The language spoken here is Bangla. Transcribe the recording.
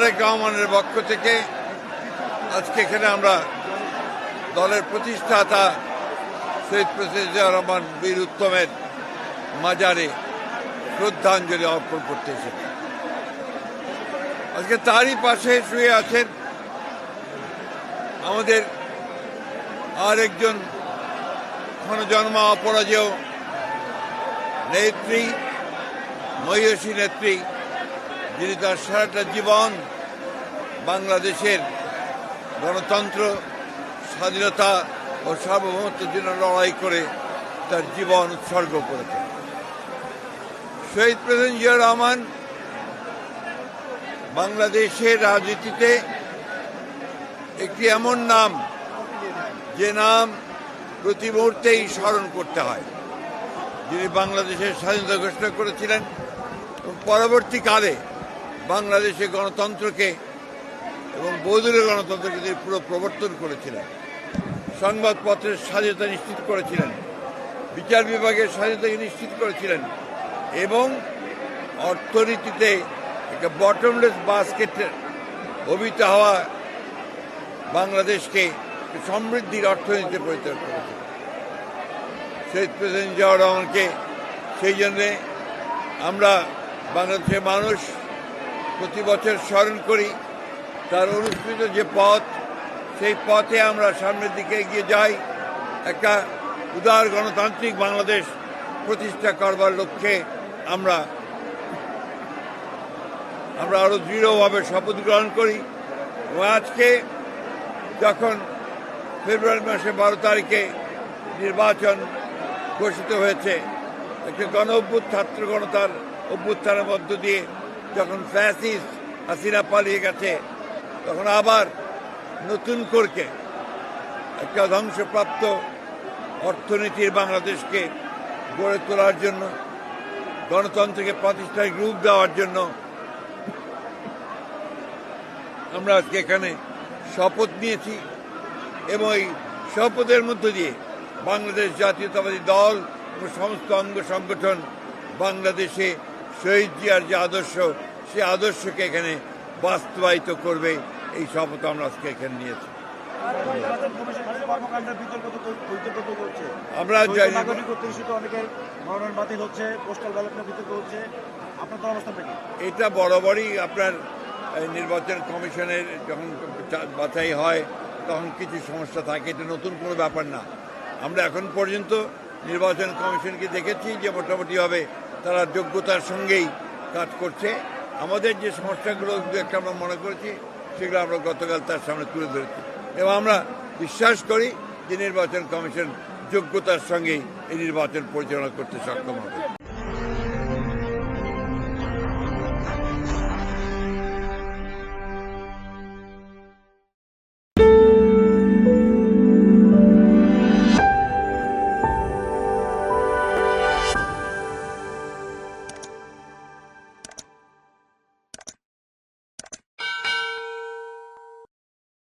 তারেক রহমানের পক্ষ থেকে আজকে এখানে আমরা দলের প্রতিষ্ঠাতা শহীদ প্রেসিডেন্ট জিয়া রহমান বীর উত্তমের মাজারে শ্রদ্ধাঞ্জলি অর্পণ করতে এসেছি। আজকে তারই পাশে শুয়ে আছেন আমাদের আরেকজন ক্ষণজন্মা অপরাজেয় নেত্রী, মহিষী নেত্রী, যিনি তার সারাটা জীবন বাংলাদেশের গণতন্ত্র, স্বাধীনতা ও সার্বভৌমত্বের জন্য লড়াই করে তার জীবন উৎসর্গ করেছেন। শহীদ প্রেসিডেন্ট জিয়া রহমান বাংলাদেশের রাজনীতিতে একটি এমন নাম, যে নাম প্রতি মুহূর্তেই স্মরণ করতে হয়, যিনি বাংলাদেশের স্বাধীনতা ঘোষণা করেছিলেন এবং পরবর্তীকালে বাংলাদেশে গণতন্ত্রকে এবং বহুদলীয় গণতন্ত্রকে তিনি পুরো প্রবর্তন করেছিলেন। সংবাদপত্রের স্বাধীনতা নিশ্চিত করেছিলেন, বিচার বিভাগের স্বাধীনতাকে নিশ্চিত করেছিলেন এবং অর্থনীতিতে একটা বটমলেস বাস্কেটের অভিহিত হওয়া বাংলাদেশকে সমৃদ্ধির অর্থনীতিতে পরিণত করেছে। শহীদ প্রেসিডেন্ট জিয়া রহমানকে সেই জন্যে আমরা বাংলাদেশের মানুষ প্রতি বছর স্মরণ করি। তার অনুসৃত যে পথ, সেই পথে আমরা সামনের দিকে এগিয়ে যাই, একটা উদার গণতান্ত্রিক বাংলাদেশ প্রতিষ্ঠা করবার লক্ষ্যে আমরা আরো দৃঢ়ভাবে শপথ গ্রহণ করি। এবং আজকে যখন ফেব্রুয়ারি মাসে 12 তারিখে নির্বাচন ঘোষিত হয়েছে, একটা ছাত্র গণতার অভ্যুত্থানের মধ্য দিয়ে যখন ফ্যাসিস্ট হাসিনা পালিয়ে গেছে, তখন আবার নতুন করে একটা ধ্বংসপ্রাপ্ত অর্থনীতির বাংলাদেশকে গড়ে তোলার জন্য, গণতন্ত্রকে প্রাতিষ্ঠানিক রূপ দেওয়ার জন্য আমরা আজকে এখানে শপথ নিয়েছি। এবং এই শপথের মধ্য দিয়ে বাংলাদেশ জাতীয়তাবাদী দল এবং সমস্ত অঙ্গ সংগঠন বাংলাদেশে শহীদ জিয়ার যে আদর্শ, সেই আদর্শকে এখানে বাস্তবায়িত করবে, এই শপথ আমরা আজকে এখানে নিয়েছি। আমরা এটা বরাবরই আপনার নির্বাচন কমিশনের যখন বাছাই হয় তখন কিছু সমস্যা থাকে, এটা নতুন কোনো ব্যাপার না। আমরা এখন পর্যন্ত নির্বাচন কমিশনকে দেখেছি যে মোটামুটিভাবে তারা যোগ্যতার সঙ্গেই কাজ করছে। আমাদের যে সমস্যাগুলো একটা আমরা মনে করেছি, সেগুলো আমরা গতকাল তার সামনে তুলে ধরেছি এবং আমরা বিশ্বাস করি যে নির্বাচন কমিশন যোগ্যতার সঙ্গেই এই নির্বাচন পরিচালনা করতে সক্ষম হবে।